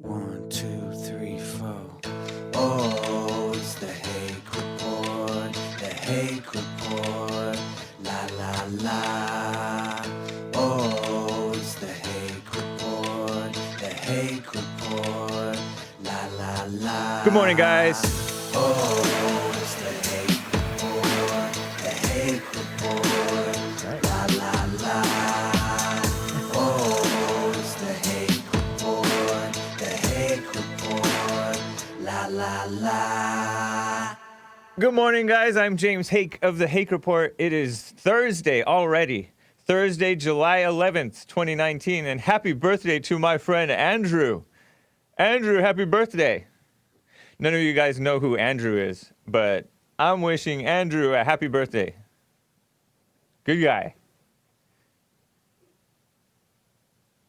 1, 2, 3, 4. Oh, it's the Hake Report, the Hake Report, la la la. Oh, it's the Hake Report, the Hake Report, la la la. Good morning, guys. Oh, it's the Hake Report, the Hake Report, la la la. Oh, it's the Hake Report, the Hake Report, la la la. Good morning, guys. I'm James Hake of the Hake Report. It is Thursday already. Thursday, July 11th, 2019. And happy birthday to my friend Andrew. Andrew, happy birthday. None of you guys know who Andrew is, but I'm wishing Andrew a happy birthday. Good guy.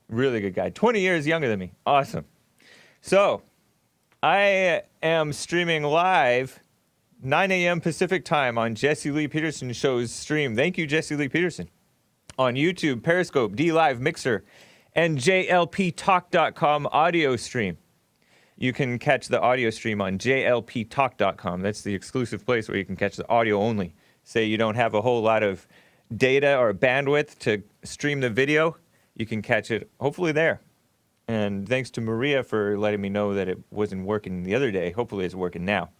Really good guy. 20 years younger than me. Awesome. So, I am streaming live 9 a.m. Pacific time on Jesse Lee Peterson Show's stream. Thank you, Jesse Lee Peterson. On YouTube, Periscope, DLive, Mixer, and JLPtalk.com audio stream. You can catch the audio stream on JLPtalk.com. That's the exclusive place where you can catch the audio only. Say you don't have a whole lot of data or bandwidth to stream the video, you can catch it hopefully there. And thanks to Maria for letting me know that it wasn't working the other day. Hopefully it's working now.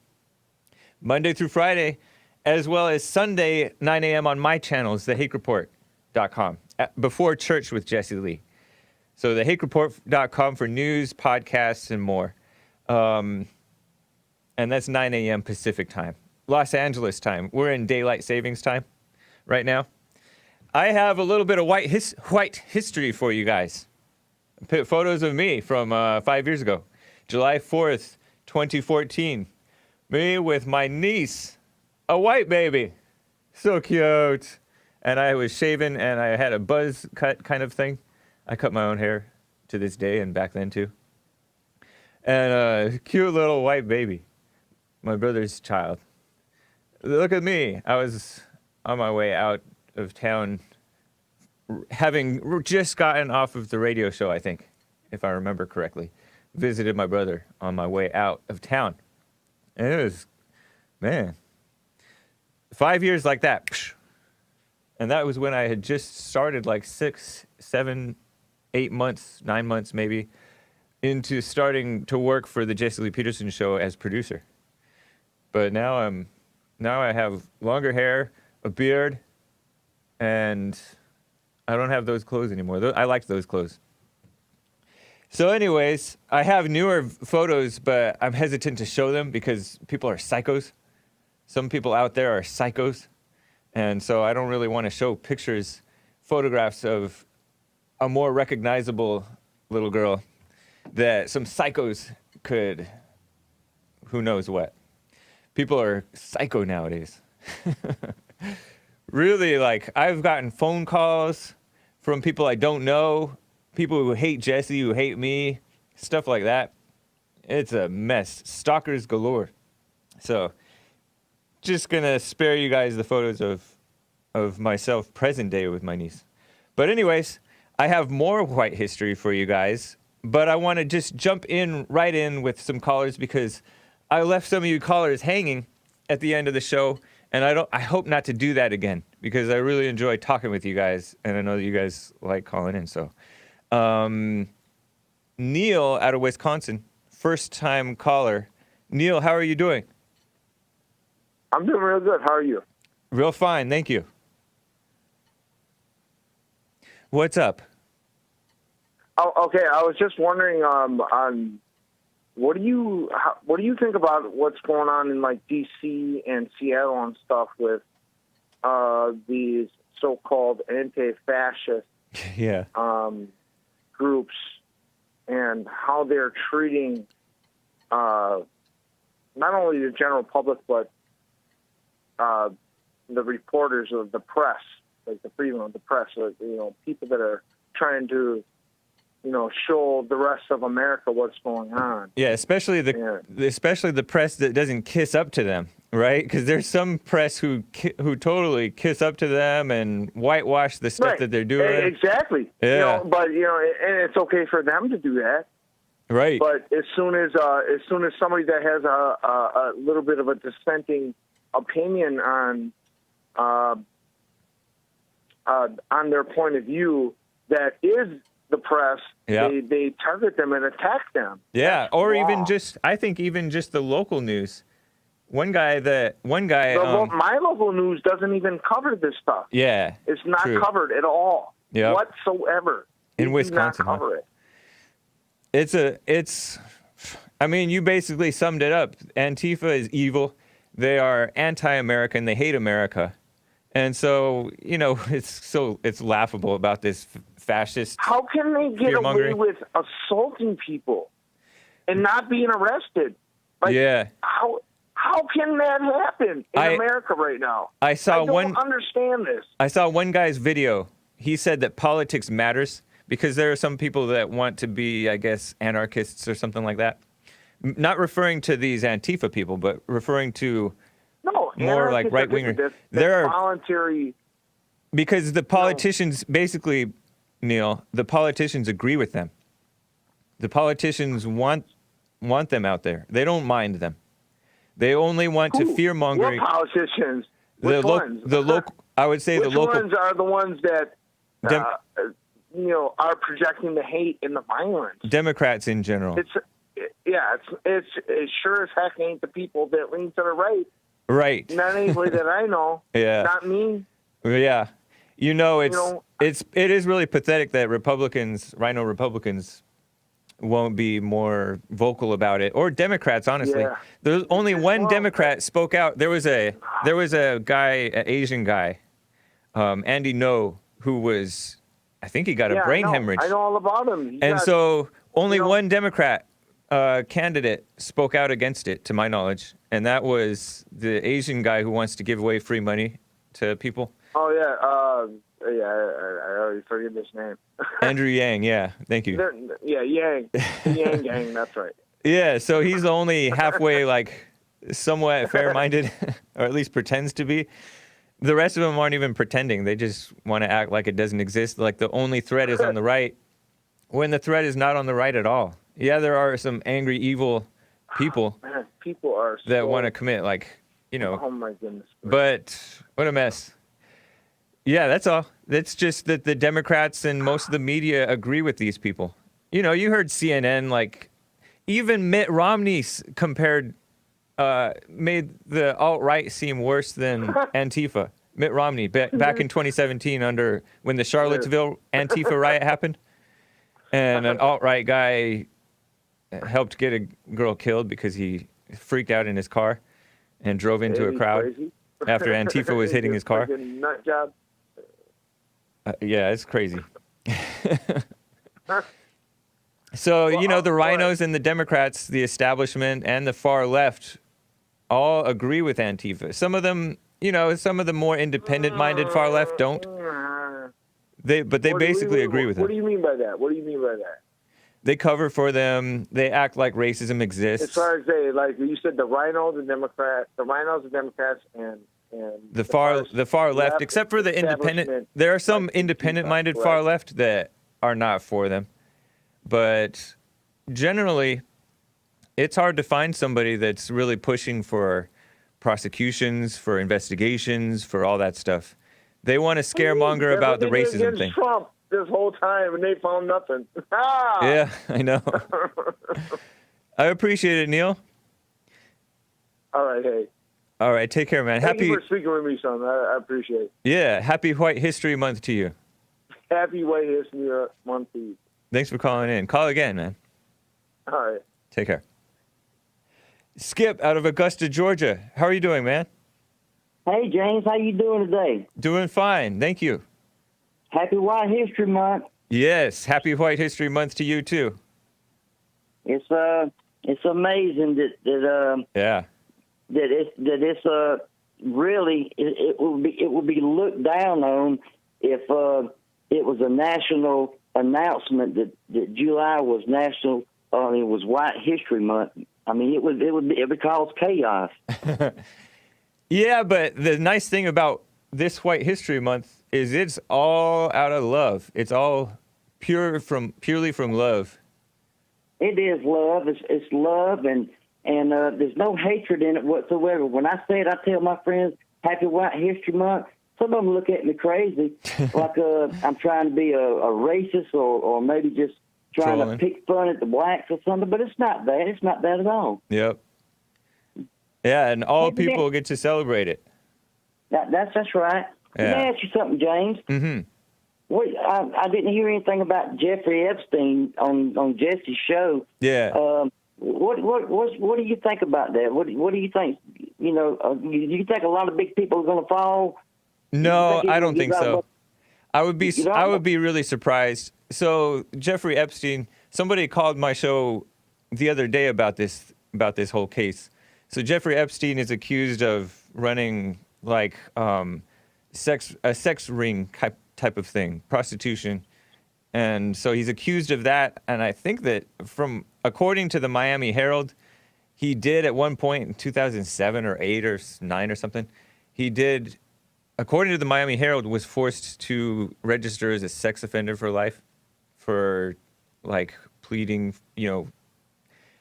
Monday through Friday, as well as Sunday, 9 a.m. on my channels, thehakereport.com, before church with Jesse Lee. So thehakereport.com for news, podcasts, and more. And that's 9 a.m. Pacific time. Los Angeles time. We're in daylight savings time right now. I have a little bit of white history for you guys. Photos of me from 5 years ago. July 4th, 2014. Me with my niece, a white baby. So cute. And I was shaven and I had a buzz cut kind of thing. I cut my own hair to this day and back then too. And a cute little white baby. My brother's child. Look at me. I was on my way out of town having just gotten off of the radio show, I think, if I remember correctly. Visited my brother on my way out of town. And it was, man, 5 years like that. And that was when I had just started like 6, 7, 8 months, 9 months maybe, into starting to work for the Jesse Lee Peterson Show as producer. But now I have longer hair, a beard, and I don't have those clothes anymore. I liked those clothes. So anyways, I have newer photos, but I'm hesitant to show them because people are psychos. Some people out there are psychos. And so I don't really want to show photographs of a more recognizable little girl that some psychos could, who knows what. People are psycho nowadays. Really, like, I've gotten phone calls from people I don't know, people who hate Jesse, who hate me, stuff like that. It's a mess. Stalkers galore. So, just gonna spare you guys the photos of myself present day with my niece. But anyways, I have more white history for you guys, but I want to just jump right in with some callers because I left some of you callers hanging at the end of the show, and I hope not to do that again because I really enjoy talking with you guys, and I know that you guys like calling in. So, Neil out of Wisconsin, first-time caller. Neil, how are you doing? I'm doing real good. How are you? Real fine, thank you. What's up? Oh, okay. I was just wondering, on what do you think about what's going on in like D.C. and Seattle and stuff with these so-called anti-fascist Yeah. groups and how they're treating not only the general public but the reporters of the press, like the freedom of the press, people that are trying to, show the rest of America what's going on. Yeah, especially the press that doesn't kiss up to them, right? Because there's some press who totally kiss up to them and whitewash the stuff Right. that they're doing. Exactly. Yeah. And it's okay for them to do that. Right. But as soon as somebody that has a little bit of a dissenting opinion on their point of view, that is the press, they target them and attack them. Yeah, or even just, I think even just the local news. One guy, my local news doesn't even cover this stuff. Yeah, it's not true. covered at all, Yep. whatsoever. In Wisconsin, do not cover it. I mean, you basically summed it up. Antifa is evil. They are anti-American. They hate America. And so, it's laughable about this fascist. How can they get away with assaulting people and not being arrested? Yeah. How can that happen in America right now? I don't understand this. I saw one guy's video. He said that politics matters because there are some people that want to be, I guess, anarchists or something like that. Not referring to these Antifa people, but referring to more like right-winger. There are voluntary. Because the politicians, basically, Neil, the politicians agree with them. The politicians want them out there. They don't mind them. They only want to fear-mongering. What politicians? Which ones? The local. I would say the local. Which ones are the ones that are projecting the hate and the violence? Democrats in general. It's sure as heck ain't the people that lean to the right. Right. Not anybody that I know. Yeah. Not me. Yeah. It is really pathetic that Rhino Republicans won't be more vocal about it, or Democrats, honestly. Yeah. There's only one Democrat spoke out. There was a guy, an Asian guy, Andy No, who was, I think he got a brain hemorrhage. I know all about him. So only one Democrat candidate spoke out against it, to my knowledge, and that was the Asian guy who wants to give away free money to people. Oh, yeah. I already forget his name. Andrew Yang, yeah. Thank you. Yang. The Yang Gang, that's right. Yeah, so he's only halfway, somewhat fair-minded, or at least pretends to be. The rest of them aren't even pretending. They just want to act like it doesn't exist, like the only threat is on the right, when the threat is not on the right at all. Yeah, there are some angry, evil people people are that want to commit, Oh, my goodness. But what a mess. Yeah, that's all. That's just that the Democrats and most of the media agree with these people. You heard CNN, even Mitt Romney made the alt-right seem worse than Antifa. Mitt Romney, back in 2017 when the Charlottesville Antifa riot happened, and an alt-right guy helped get a girl killed because he freaked out in his car and drove into a crowd after Antifa was hitting his car. Nut job. Yeah, it's crazy. So, the rhinos and the Democrats, the establishment and the far left all agree with Antifa. Some of them, some of the more independent-minded far left don't. They basically agree with them. What do you mean by that? They cover for them. They act like racism exists. As far as you said, the rhinos and Democrats, and the far left, except for the independent. There are some independent-minded far left that are not for them. But generally, it's hard to find somebody that's really pushing for prosecutions, for investigations, for all that stuff. They want to scaremonger about the racism thing. Trump this whole time, and they found nothing. Yeah, I know. I appreciate it, Neil. All right, hey. All right, take care, man. Thank you for speaking with me, son. I appreciate it. Yeah, happy White History Month to you. Happy White History Month to you. Thanks for calling in. Call again, man. All right. Take care. Skip out of Augusta, Georgia. How are you doing, man? Hey, James. How you doing today? Doing fine. Thank you. Happy White History Month. Yes, happy White History Month to you, too. It's amazing that it's really it would be looked down on if it was a national announcement that July was national. It was White History Month. I mean, it would cause chaos. Yeah, but the nice thing about this White History Month is it's all out of love. It's all purely from love. It is love. It's love, and there's no hatred in it whatsoever. When I say it, I tell my friends, Happy White History Month. Some of them look at me crazy, like I'm trying to be a racist or maybe just trying Trolling. to pick fun at the blacks or something. But it's not that. It's not that at all. Yep. Yeah, and all Hey, people get to celebrate it. That's right. Yeah. Let me ask you something, James. Mm-hmm. What, I didn't hear anything about Jeffrey Epstein on Jesse's show. Yeah. What do you think about that? What do you think? You know, do you think a lot of big people are going to fall? No, I don't think so. What- I would be You don't? I would be really surprised. So Jeffrey Epstein, somebody called my show the other day about this whole case. So Jeffrey Epstein is accused of running like a sex ring type of thing, prostitution. And so he's accused of that, and I think that according to the Miami Herald, he did at one point in 2007 or 8 or 9 or something, he did, according to the Miami Herald, was forced to register as a sex offender for life for like pleading,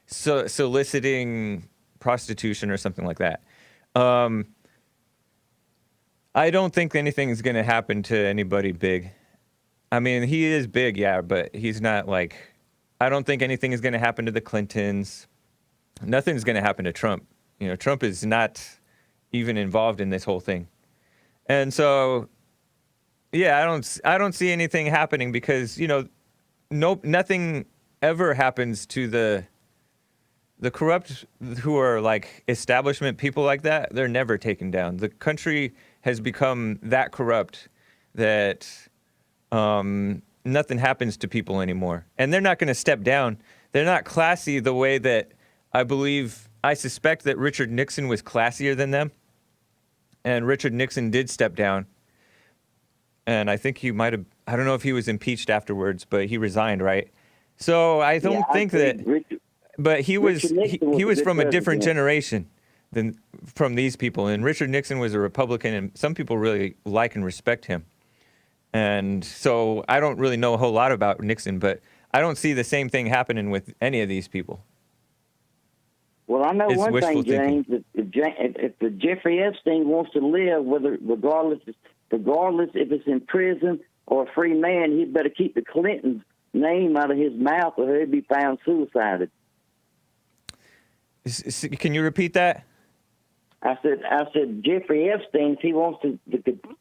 soliciting prostitution or something like that. I don't think anything is going to happen to anybody big. I mean, he is big, yeah, but he's not like, I don't think anything is going to happen to the Clintons. Nothing's going to happen to Trump. Trump is not even involved in this whole thing. And so, yeah, I don't see anything happening because, nothing ever happens to the corrupt who are like establishment people like that. They're never taken down. The country has become that corrupt that nothing happens to people anymore. And they're not going to step down. They're not classy the way that I suspect that Richard Nixon was classier than them. And Richard Nixon did step down. And I think he might have, I don't know if he was impeached afterwards, but he resigned, right? So I don't think that, but he was from a different generation than from these people. And Richard Nixon was a Republican, and some people really like and respect him. And so I don't really know a whole lot about Nixon, but I don't see the same thing happening with any of these people. Well, I know It's one wishful thing, James. If Jeffrey Epstein wants to live, regardless if it's in prison or a free man, he'd better keep the Clintons' name out of his mouth, or he'd be found suicided. Can you repeat that? I said Jeffrey Epstein, if he wants to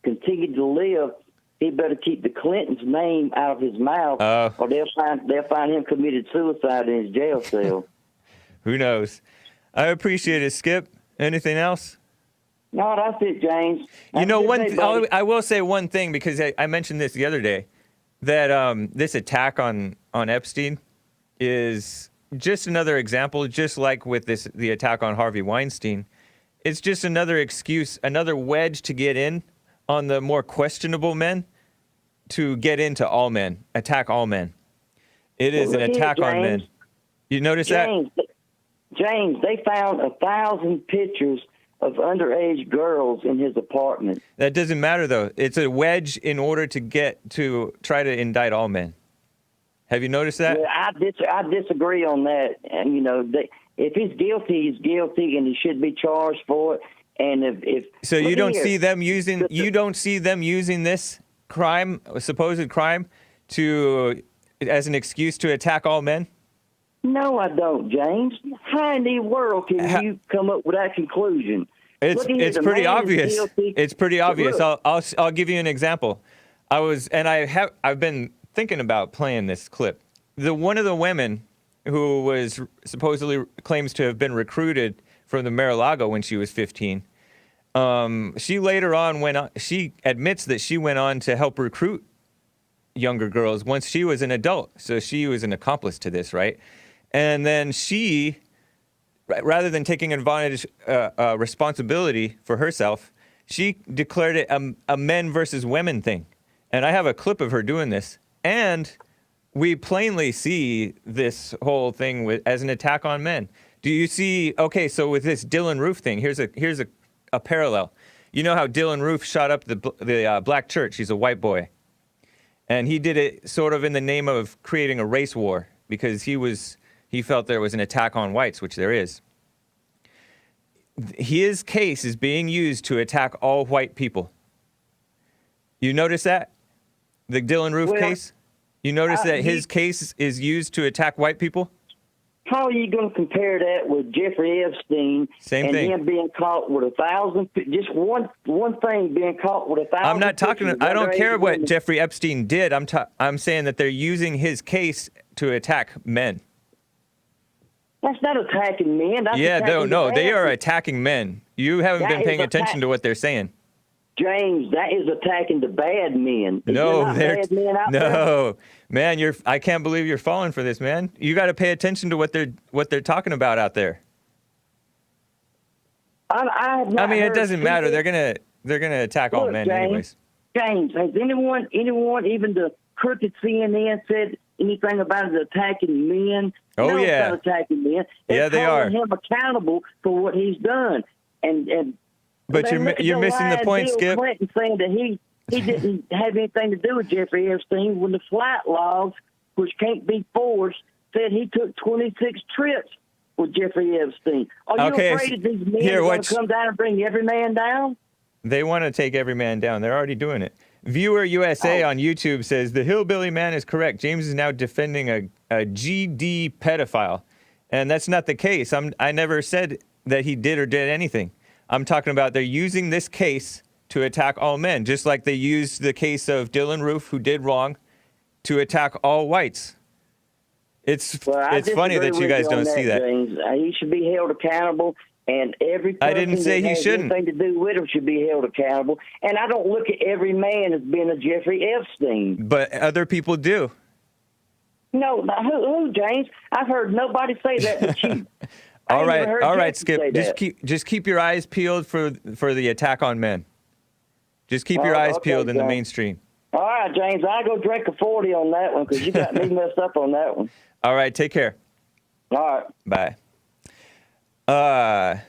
continue to live, he better keep the Clintons' name out of his mouth, or they'll find him committed suicide in his jail cell. Who knows? I appreciate it, Skip. Anything else? No, that's it, James. I will say one thing, because I mentioned this the other day, that this attack on Epstein is just another example, just like with the attack on Harvey Weinstein. It's just another excuse, another wedge to get in on the more questionable men, to get into all men, attack all men. It is an attack on men. You notice that? James, they found 1,000 pictures of underage girls in his apartment. That doesn't matter, though. It's a wedge in order to try to indict all men. Have you noticed that? Yeah, I disagree on that. And if he's guilty, he's guilty, and he should be charged for it. And if so, you don't see them using this crime, supposed crime, as an excuse to attack all men? No, I don't, James. How in the world can you come up with that conclusion? It's pretty obvious. It's pretty obvious. I'll give you an example. I've been thinking about playing this clip. One of the women who was supposedly claims to have been recruited from the Mar-a-Lago when she was 15. She later on she admits that she went on to help recruit younger girls once she was an adult. So she was an accomplice to this, right? And then she, rather than taking advantage, responsibility for herself, she declared it a men versus women thing. And I have a clip of her doing this. And we plainly see this whole thing as an attack on men. Do you see? Okay, so with this Dylan Roof thing, here's a parallel. You know how Dylan Roof shot up the black church? He's a white boy, and he did it sort of in the name of creating a race war, because he was He felt there was an attack on whites, which there is. His case is being used to attack all white people. You notice that? The Dylan Roof case? You notice that his case is used to attack white people? How are you going to compare that with Jeffrey Epstein and him being caught with 1,000? Just one thing, being caught with 1,000. I'm not talking. I don't care what Jeffrey Epstein did. I'm saying that they're using his case to attack men. That's not attacking men. That's no, they are attacking men. You haven't been paying attention to what they're saying. James, that is attacking the bad men. No, bad men out no, man, I can't believe you're falling for this, man. You got to pay attention to what they're talking about out there. I mean, it doesn't matter. They're gonna attack all men, anyways. James, has anyone, even the crooked CNN, said anything about it attacking men? Oh, no, yeah. it's not attacking men. Yeah, they are. They're holding him accountable for what he's done, and. But you're missing the point, Bill Skip. Clinton saying that he didn't have anything to do with Jeffrey Epstein when the flight logs, which can't be forced, said he took 26 trips with Jeffrey Epstein. Are you afraid that these men are going to come down and bring every man down? They want to take every man down. They're already doing it. Viewer USA on YouTube says, the hillbilly man is correct. James is now defending a GD pedophile. And that's not the case. I never said that he did or did anything. I'm talking about they're using this case to attack all men, just like they used the case of Dylan Roof, who did wrong, to attack all whites. It's funny that you guys don't see that. James. He should be held accountable, and every person I didn't say that he has shouldn't. anything to do with him should be held accountable. And I don't look at every man as being a Jeffrey Epstein. But other people do. No, who, James? I've heard nobody say that but you. All right, Skip. Just keep your eyes peeled for the attack on men. Just keep your eyes peeled in the mainstream. All right, James. I'll go drink a 40 on that one because you got me messed up on that one. All right, take care. All Bye. right.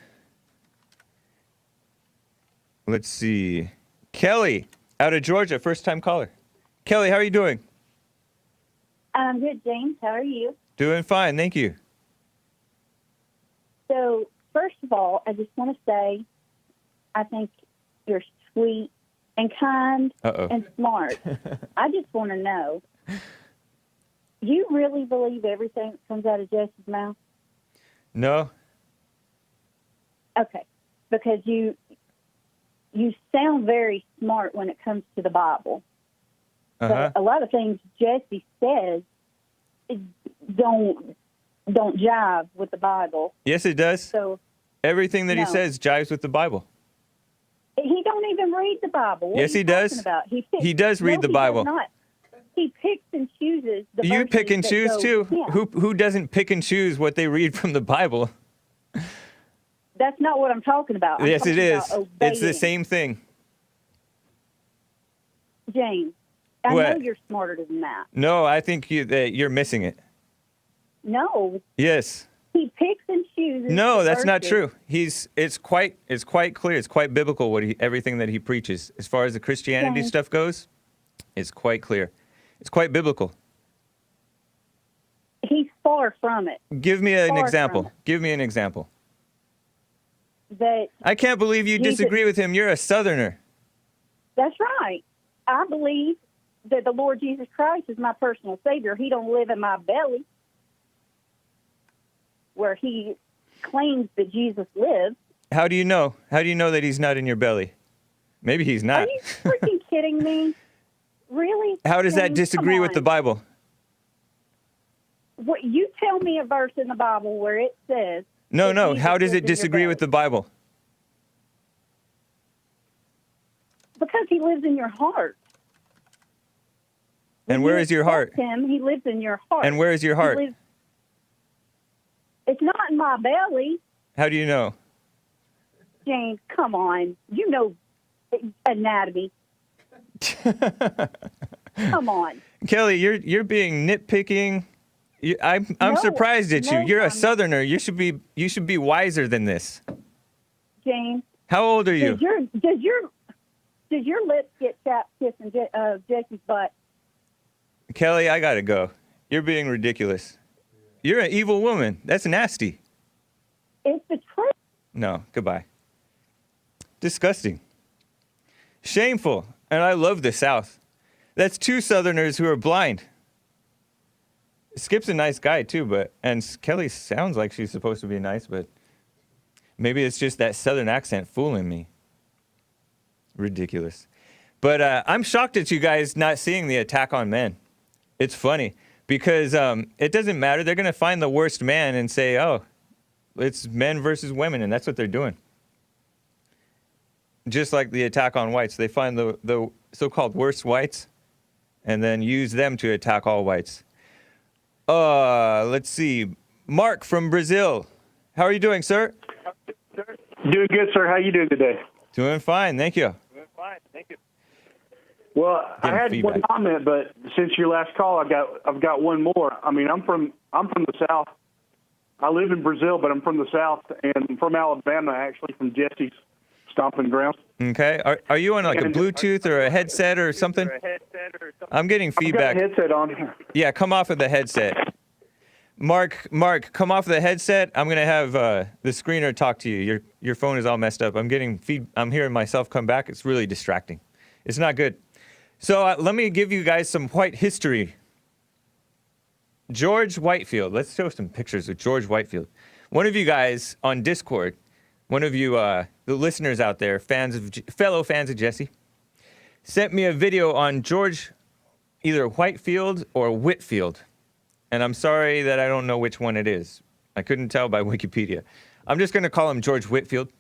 Let's see. Kelly out of Georgia, first time caller. Kelly, how are you doing? I'm good, James. How are you? Doing fine, thank you. So, first of all, I just want to say I think you're sweet and kind and smart. I just want to know, you really believe everything that comes out of Jesse's mouth? No. Okay. Because you sound very smart when it comes to the Bible. But a lot of things Jesse says don't jive with the Bible. Yes, it does. So everything that he says jives with the Bible. He don't even read the Bible. What yes, are you he does. About? He does read the Bible. Does not. He picks and chooses the You pick and choose too. Yeah. Who doesn't pick and choose what they read from the Bible? That's not what I'm talking about. Yes, it is. It's the same thing. James, I know you're smarter than that. No, I think that you're missing it. No. Yes. He picks and chooses. No, that's not true. It's quite clear. It's quite biblical everything that he preaches. As far as the Christianity stuff goes, it's quite clear. It's quite biblical. He's far from it. Give me an example. Give me an example. I can't believe you disagree with him. You're a Southerner. That's right. I believe that the Lord Jesus Christ is my personal Savior. He don't live in my belly, where he claims that Jesus lives. How do you know? How do you know that he's not in your belly? Maybe he's not. Are you freaking kidding me? Really? How does that disagree with the Bible? What, you tell me a verse in the Bible where it says... No. How does it disagree with the Bible? Because he lives in your heart. And where is your heart? Him, he lives in your heart. And where is your heart? It's not in my belly. How do you know? James, come on. You know anatomy. Come on. Kelly, you're being nitpicking. I'm surprised at you. You're a Southerner. You should be wiser than this. James. How old are you? Does your lips get chapped kissing Jesse's butt? Kelly, I gotta go. You're being ridiculous. You're an evil woman. That's nasty. It's the truth. No, goodbye. Disgusting. Shameful. And I love the South. That's two Southerners who are blind. Skip's a nice guy, too, and Kelly sounds like she's supposed to be nice, but maybe it's just that Southern accent fooling me. Ridiculous. But I'm shocked at you guys not seeing the attack on men. It's funny, because it doesn't matter. They're going to find the worst man and say, oh, it's men versus women, and that's what they're doing. Just like the attack on whites. They find the so-called worst whites and then use them to attack all whites. Let's see. Mark from Brazil. How are you doing, sir? Doing good, sir. How you doing today? Doing fine, thank you. Well, I had feedback. one comment, but since your last call, I've got one more. I mean, I'm from the South. I live in Brazil, but I'm from the South and from Alabama, actually, from Jesse's stomping grounds. Okay. Are you on like a Bluetooth or a headset or something? I'm getting feedback. I've got a headset on. Yeah, come off of the headset. Mark, come off of the headset. I'm gonna have the screener talk to you. Your phone is all messed up. I'm hearing myself come back. It's really distracting. It's not good. So let me give you guys some white history. George Whitefield. Let's show some pictures of George Whitefield. One of you guys on Discord, one of you, the listeners out there, fellow fans of Jesse, sent me a video on George, either Whitefield or Whitfield. And I'm sorry that I don't know which one it is. I couldn't tell by Wikipedia. I'm just going to call him George Whitfield.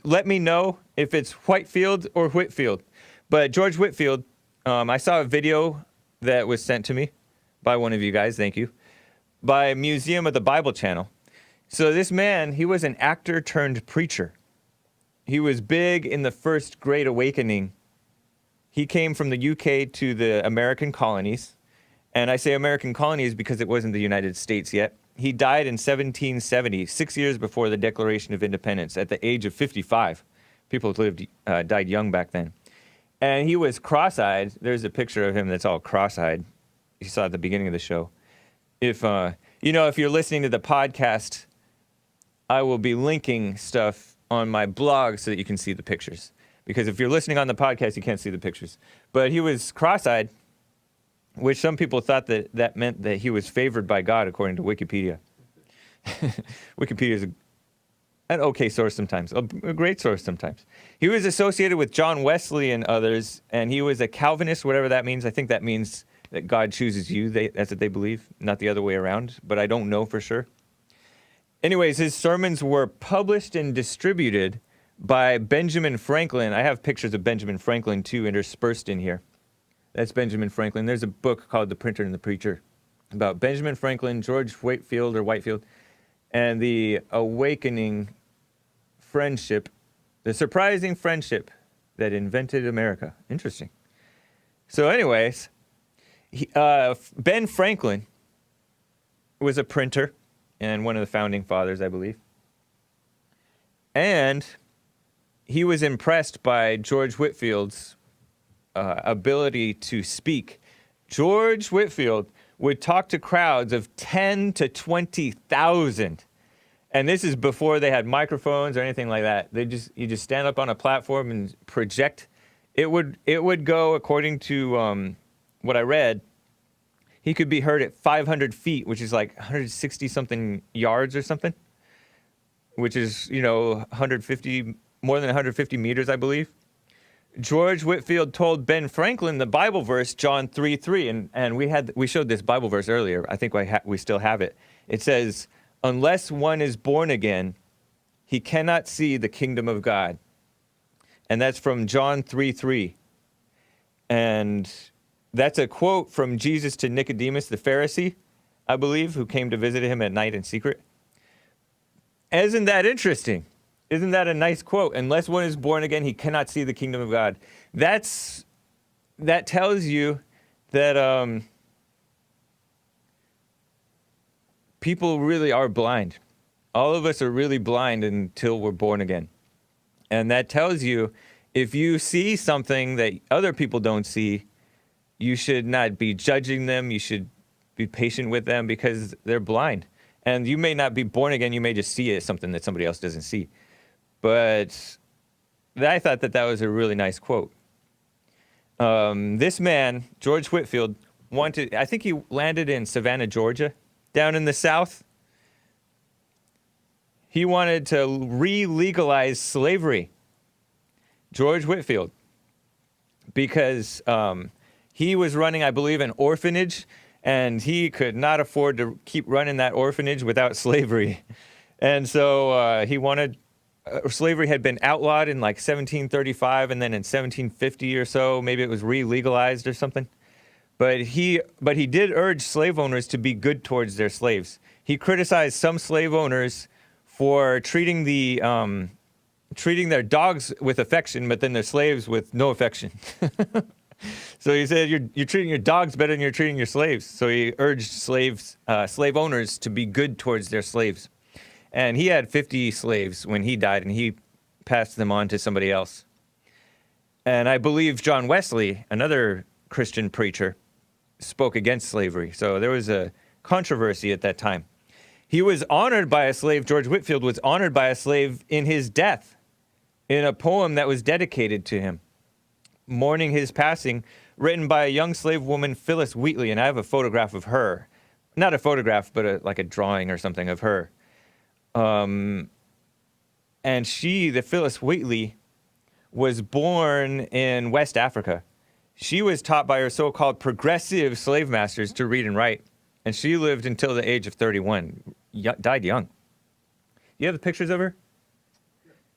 Let me know if it's Whitefield or Whitfield. But George Whitfield, I saw a video that was sent to me by one of you guys, thank you, by Museum of the Bible Channel. So this man, he was an actor turned preacher. He was big in the First Great Awakening. He came from the UK to the American colonies. And I say American colonies because it wasn't the United States yet. He died in 1770, 6 years before the Declaration of Independence, at the age of 55. People died young back then. And he was cross-eyed. There's a picture of him that's all cross-eyed. You saw at the beginning of the show. If you're listening to the podcast, I will be linking stuff on my blog so that you can see the pictures. Because if you're listening on the podcast, you can't see the pictures. But he was cross-eyed, which some people thought that meant that he was favored by God, according to Wikipedia. Wikipedia is an okay source sometimes, a great source sometimes. He was associated with John Wesley and others, and he was a Calvinist, whatever that means. I think that means that God chooses you. That's what they believe, not the other way around, but I don't know for sure. Anyways, his sermons were published and distributed by Benjamin Franklin. I have pictures of Benjamin Franklin, too, interspersed in here. That's Benjamin Franklin. There's a book called The Printer and the Preacher about Benjamin Franklin, George Whitefield, and the awakening friendship, the surprising friendship that invented America. Interesting. So anyways, Ben Franklin was a printer and one of the founding fathers, I believe. And he was impressed by George Whitfield's ability to speak. George Whitfield would talk to crowds of 10 to 20,000. And this is before they had microphones or anything like that. You just stand up on a platform and project. It would go, according to what I read, he could be heard at 500 feet, which is like 160 something yards or something, which is, 150, more than 150 meters, I believe. George Whitfield told Ben Franklin the Bible verse, John 3:3, and we showed this Bible verse earlier. I think we still have it. It says, "Unless one is born again, he cannot see the kingdom of God." And that's from John 3:3. And that's a quote from Jesus to Nicodemus, the Pharisee, I believe, who came to visit him at night in secret. Isn't that interesting? Isn't that a nice quote? Unless one is born again, he cannot see the kingdom of God. That tells you that people really are blind. All of us are really blind until we're born again. And that tells you, if you see something that other people don't see, you should not be judging them. You should be patient with them because they're blind. And you may not be born again. You may just see it as something that somebody else doesn't see. But I thought that was a really nice quote. This man, George Whitefield, I think he landed in Savannah, Georgia, down in the South. He wanted to re-legalize slavery. George Whitefield. Because he was running, I believe, an orphanage, and he could not afford to keep running that orphanage without slavery. And so he wanted, slavery had been outlawed in like 1735, and then in 1750 or so, maybe it was re-legalized or something. But he did urge slave owners to be good towards their slaves. He criticized some slave owners for treating their dogs with affection, but then their slaves with no affection. So he said, you're treating your dogs better than you're treating your slaves. So he urged slave owners to be good towards their slaves. And he had 50 slaves when he died, and he passed them on to somebody else. And I believe John Wesley, another Christian preacher, spoke against slavery. So there was a controversy at that time. He was honored by a slave, George Whitefield was honored by a slave in his death, in a poem that was dedicated to him, mourning his passing, written by a young slave woman, Phyllis Wheatley, and I have a photograph of her. Not a photograph, but like a drawing or something of her. And the Phyllis Wheatley, was born in West Africa. She was taught by her so-called progressive slave masters to read and write, and she lived until the age of 31, died young. You have the pictures of her?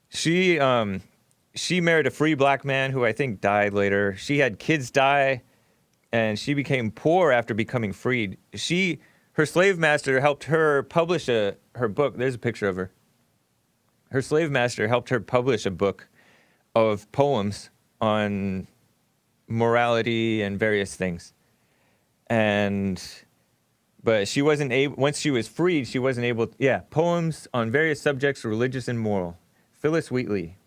She married a free black man who I think died later. She had kids die, and she became poor after becoming freed. Her slave master helped her publish her book. There's a picture of her. Her slave master helped her publish a book of poems on morality and various things. But she wasn't able, once she was freed, she wasn't able, poems on various subjects, religious and moral. Phyllis Wheatley.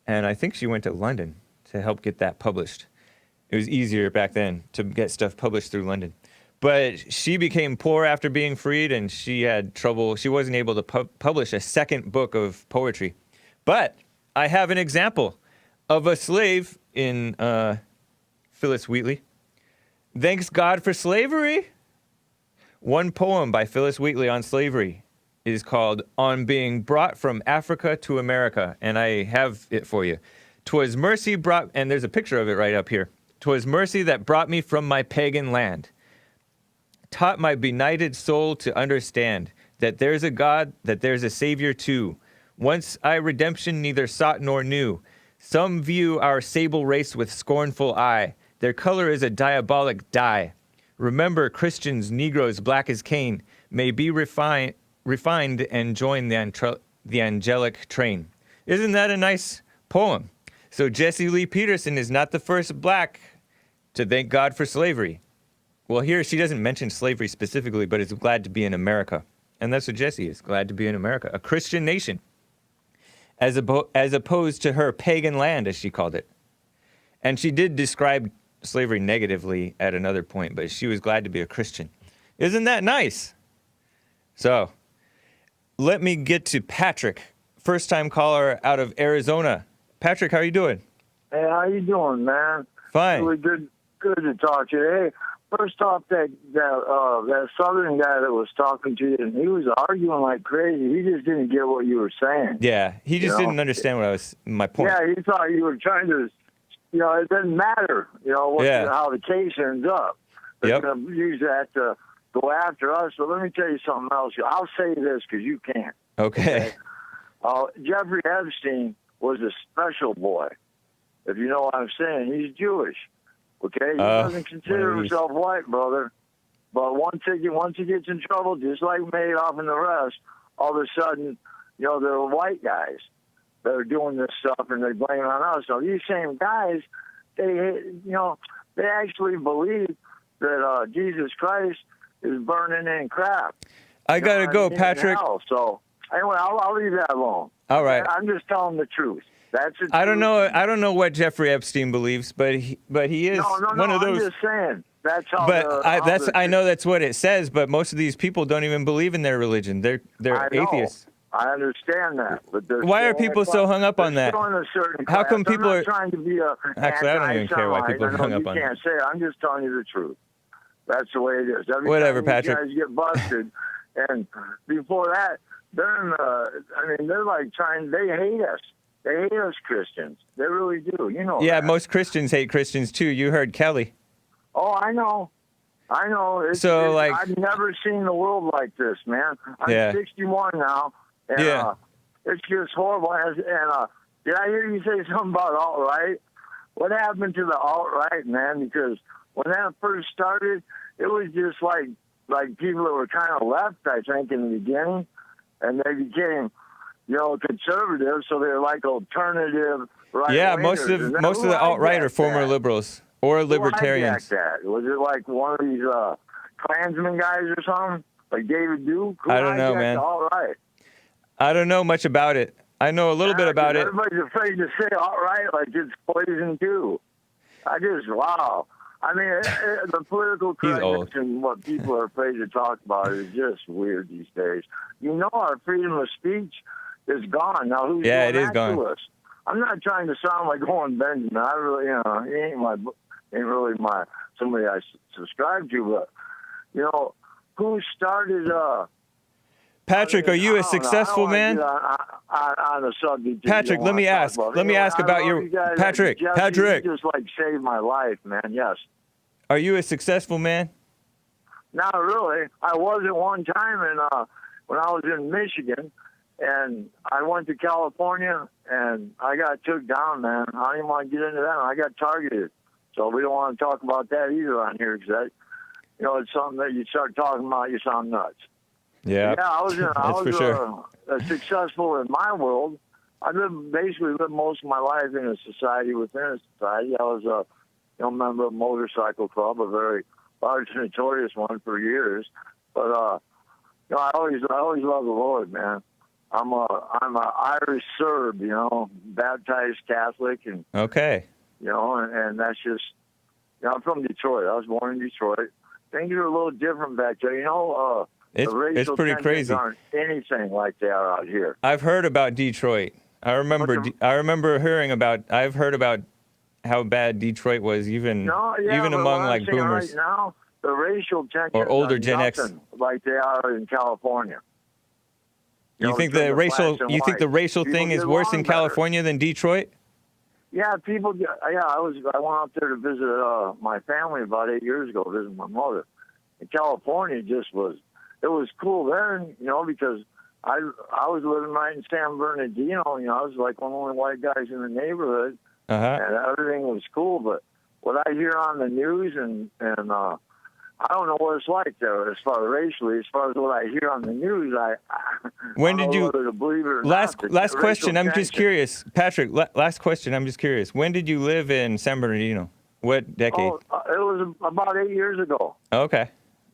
And I think she went to London to help get that published. It was easier back then to get stuff published through London. But she became poor after being freed, and she had trouble. She wasn't able to publish a second book of poetry. But I have an example of a slave in Phyllis Wheatley. Thanks God for slavery. One poem by Phyllis Wheatley on slavery is called On Being Brought from Africa to America, and I have it for you. 'Twas mercy brought, and there's a picture of it right up here. 'Twas mercy that brought me from my pagan land, taught my benighted soul to understand that there's a God, that there's a Savior too. Once I redemption neither sought nor knew. Some view our sable race with scornful eye. Their color is a diabolic dye. Remember, Christians, Negroes, black as Cain, may be refined and join the angelic train. Isn't that a nice poem? So Jesse Lee Peterson is not the first black to thank God for slavery. Well, here she doesn't mention slavery specifically, but is glad to be in America. And that's what Jesse is, glad to be in America, a Christian nation, as opposed to her pagan land, as she called it. And she did describe slavery negatively at another point, but she was glad to be a Christian. Isn't that nice? So, let me get to Patrick, first-time caller out of Arizona. Patrick, how are you doing? Hey, how you doing, man? Fine. Really good to talk to you. Hey, first off, that Southern guy that was talking to you, and he was arguing like crazy. He just didn't get what you were saying. Yeah, he just didn't understand my point. Yeah, he thought you were trying to, it doesn't matter, how the case ends up. They're going to use that to go after us. So let me tell you something else. I'll say this because you can't. Okay. Jeffrey Epstein was a special boy, if you know what I'm saying. He's Jewish. Okay, he doesn't consider himself white, brother. But once he gets in trouble, just like Madoff and the rest, all of a sudden, they're white guys that are doing this stuff, and they blame it on us. So these same guys, they actually believe that Jesus Christ is burning in crap. I gotta go, Patrick. So anyway, I'll leave that alone. All right. I'm just telling the truth. That's the truth. I don't know what Jeffrey Epstein believes, but he is one of those. I'm just saying. That's how. But I know that's what it says. But most of these people don't even believe in their religion. They're atheists. I understand that, but why are people so hung up on that? How come people are trying to be a actually? I don't even care why people are hung up on that. You can't say it. I'm just telling you the truth. That's the way it is. Whatever, time Patrick. You guys get busted, and before that, they're like trying. They hate us. They hate us Christians. They really do. You know. Yeah, that. most Christians hate Christians too. You heard Kelly. Oh, I know. I've never seen the world like this, man. I'm 61 now, and it's just horrible. And did I hear you say something about alt-right? What happened to the alt-right, man? Because when that first started, it was just like people that were kind of left, I think, in the beginning, and they became, conservative, so they're like alternative right. Yeah, most of the alt-right are former liberals or libertarians. That? Was it like one of these Klansman guys or something, like David Duke? I don't know, man. Alt-right? I don't know much about it. I know a little bit about it. Everybody's afraid to say alt-right like it's poison too. Wow. I mean, the political correctness and what people are afraid to talk about is just weird these days. Our freedom of speech is gone. Now, who's doing it is that gone. to us? I'm not trying to sound like Owen Benjamin. I really, he ain't really somebody I subscribe to, but, who started, Patrick, are you a successful man? On a subject. Patrick, let me ask. Let me ask about your Patrick. Patrick, you just saved my life, man. Yes. Are you a successful man? Not really. I was at one time, when I was in Michigan, and I went to California, and I got took down, man. I don't even want to get into that. I got targeted, so we don't want to talk about that either on here, because it's something that you start talking about, you sound nuts. Yeah, I was for sure. Successful in my world. I basically lived most of my life in a society within a society. I was a member of a motorcycle club, a very large, notorious one for years. But I always loved the Lord, man. I'm a Irish Serb, baptized Catholic, and okay, and that's just. I'm from Detroit. I was born in Detroit. Things are a little different back there, It's pretty crazy. Aren't anything like they are out here. I've heard about Detroit. I remember hearing about. I've heard about how bad Detroit was, even among like boomers. Right now, the racial tensions or older are Gen X, like they are in California. You think the racial thing is worse in California than Detroit? Yeah, people. Yeah, I went out there to visit my family about 8 years ago, visit my mother. And California just was. It was cool then, because I was living right in San Bernardino. I was like one of the only white guys in the neighborhood, and everything was cool. But what I hear on the news, and I don't know what it's like there as far as racially. As far as what I hear on the news, when did you? Whether to believe it or last not, question. I'm just curious, Patrick. Last question. I'm just curious. When did you live in San Bernardino? What decade? It was about 8 years ago. Okay.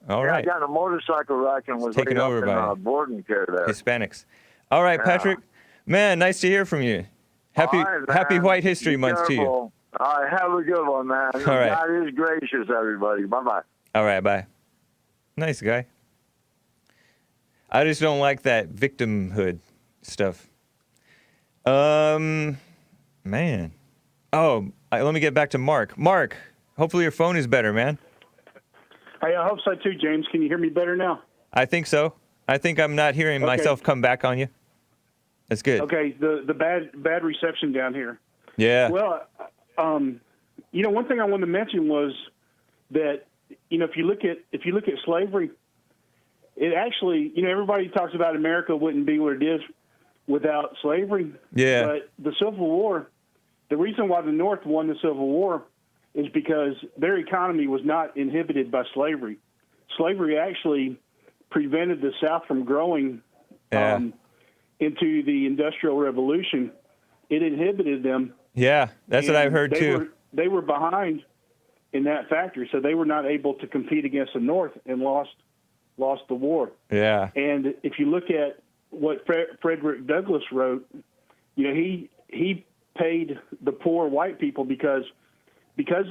All right. I got in a motorcycle wreck and was taken over by boarding care there. Hispanics. All right, Patrick. Man, nice to hear from you. Happy White History Month to you. All right, have a good one, man. All right. God is gracious, everybody. Bye-bye. All right, bye. Nice guy. I just don't like that victimhood stuff. Man. Oh, let me get back to Mark. Mark, hopefully your phone is better, man. Hey, I hope so too, James. Can you hear me better now? I think so. I think I'm not hearing myself come back on you. That's good. Okay, the bad reception down here. Yeah. Well, one thing I wanted to mention was that if you look at slavery, it actually everybody talks about America wouldn't be what it is without slavery. Yeah. But the Civil War, the reason why the North won the Civil War is because their economy was not inhibited by slavery. Slavery actually prevented the South from growing into the Industrial Revolution. It inhibited them. Yeah, that's what I've heard too. They were behind in that factor, so they were not able to compete against the North and lost the war. Yeah. And if you look at what Frederick Douglass wrote, he paid the poor white people because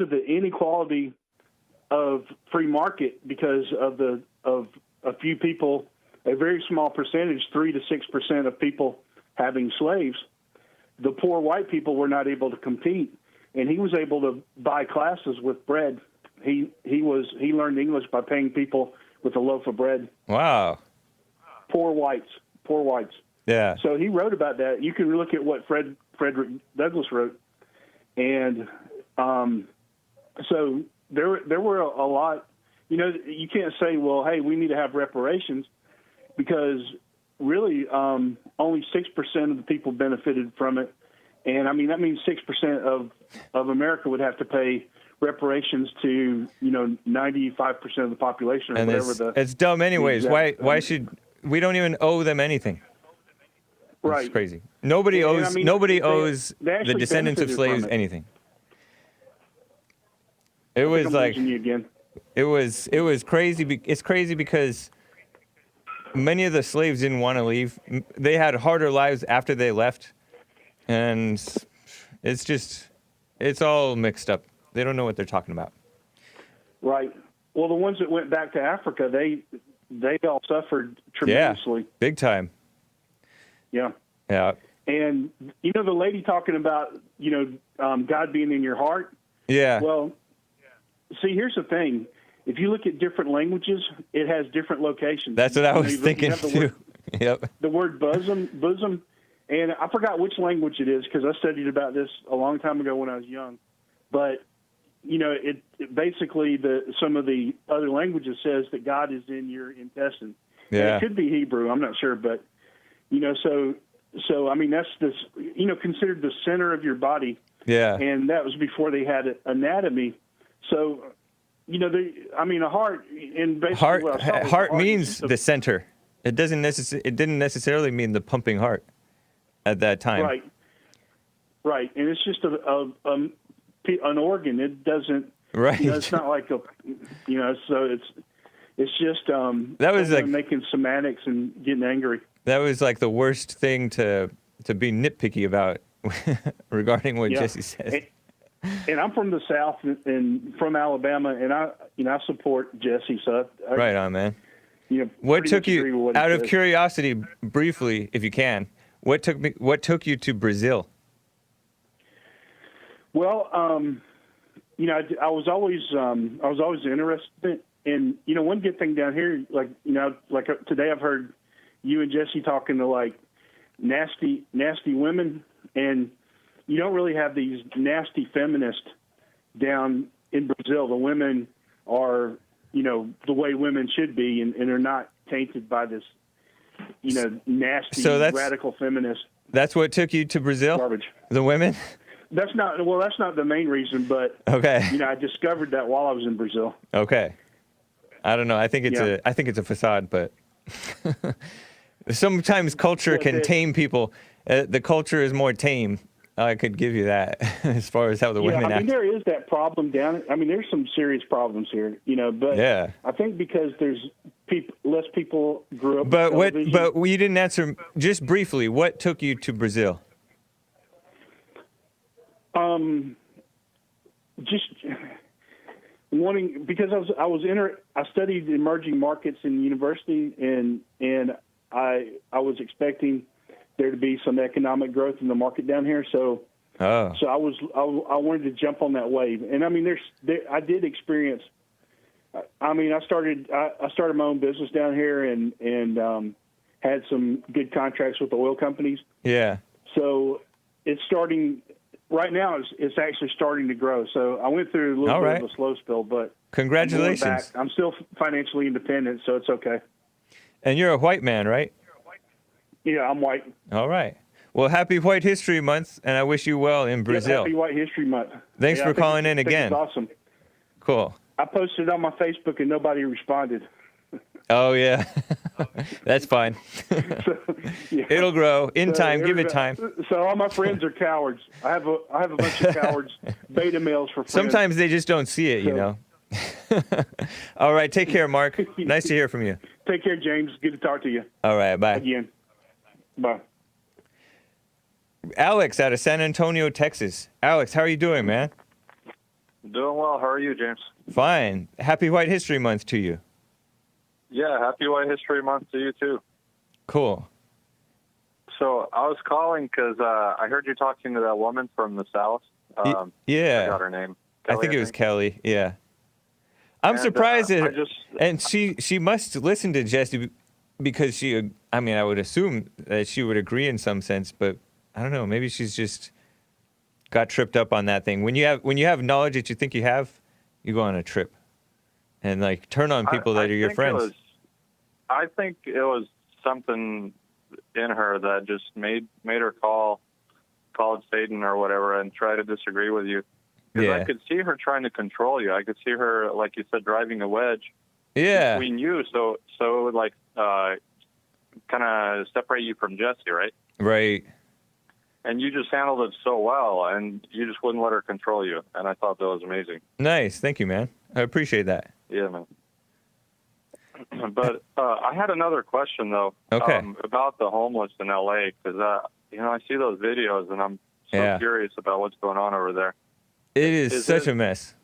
of the inequality of free market because of a few people, a very small percentage, 3 to 6% of people having slaves. The poor white people were not able to compete, and he was able to buy classes with bread. He learned English by paying people with a loaf of bread. Wow. Poor whites. Yeah. So he wrote about that. You can look at what Frederick Douglass wrote, and so there were a lot. You know, you can't say, well, hey, we need to have reparations, because really only 6% of the people benefited from it, and I mean that means 6% of America would have to pay reparations to 95% of the population, or and whatever. It's dumb anyways. Why should we don't even owe them anything? Right. It's crazy. Nobody owes the descendants of slaves anything. It was like it was crazy. It's crazy because many of the slaves didn't want to leave. They had harder lives after they left, and it's all mixed up. They don't know what they're talking about. Right. Well, the ones that went back to Africa, they all suffered tremendously. Yeah, big time. Yeah. Yeah. And the lady talking about God being in your heart. Yeah. Well, see, here's the thing. If you look at different languages, it has different locations. That's what I was thinking too. Yep. The word bosom, and I forgot which language it is because I studied about this a long time ago when I was young. But it basically some of the other languages says that God is in your intestine. Yeah. And it could be Hebrew. I'm not sure, but so I mean that's this considered the center of your body. Yeah. And that was before they had anatomy. So a heart and basically heart means the center. It didn't necessarily mean the pumping heart at that time. Right, and it's just an organ. It doesn't. Right. It's not like so it's just that was like making semantics and getting angry. That was like the worst thing to be nitpicky about regarding what Jesse says. And I'm from the South and from Alabama, and I support Jesse. So right on, man. What took you, out of curiosity, briefly, if you can, what took you to Brazil? Well, I was always interested, and one good thing down here, like today I've heard you and Jesse talking to like nasty women, and you don't really have these nasty feminists down in Brazil. The women are, the way women should be, and they're not tainted by this, nasty radical feminist. That's what took you to Brazil? Garbage. The women? That's not the main reason, but okay. I discovered that while I was in Brazil. Okay. I don't know. I think it's a facade, but sometimes culture can tame people. The culture is more tame. I could give you that as far as how the women act. I mean, there is that problem down. I mean, there's some serious problems here, but I think because there's less people grew up. But you didn't answer just briefly. What took you to Brazil? Just wanting, because I studied emerging markets in university, and I was expecting there to be some economic growth in the market down here. So I wanted to jump on that wave. And I mean, I did experience. I mean, I started my own business down here and had some good contracts with the oil companies. Yeah. So it's starting. Right now, it's actually starting to grow. So I went through a little bit of a slow spell, but congratulations. I'm still financially independent, so it's okay. And you're a white man, right? Yeah, I'm white. All right. Well, happy White History Month, and I wish you well in Brazil. Yeah, happy White History Month. Thanks for calling in again. It's awesome. Cool. I posted it on my Facebook, and nobody responded. Oh, yeah. That's fine. It'll grow in time. Give it time. So all my friends are cowards. I have a bunch of cowards, beta males for friends. Sometimes they just don't see it, All right. Take care, Mark. Nice to hear from you. Take care, James. Good to talk to you. All right. Bye. Again. Bye. Alex out of San Antonio, Texas. Alex, how are you doing, man? Doing well. How are you, James? Fine. Happy White History Month to you. Yeah, happy White History Month to you, too. Cool. So I was calling because I heard you talking to that woman from the South. Yeah. I got her name. Kelly, I think it was Kelly, yeah. I'm surprised at her. And she must listen to Jesse because I would assume that she would agree in some sense, but I don't know. Maybe she's just got tripped up on that thing. When you have knowledge that you think you have, you go on a trip and like turn on people that are your friends. I think it was something in her that just made her call it Satan or whatever and try to disagree with you. Because I could see her trying to control you. I could see her, like you said, driving a wedge between you, so it would like kind of separate you from Jesse, right? Right. And you just handled it so well, and you just wouldn't let her control you. And I thought that was amazing. Nice. Thank you, man. I appreciate that. Yeah, man. But I had another question, though, about the homeless in L.A., because, I see those videos, and I'm so curious about what's going on over there. It is such a mess.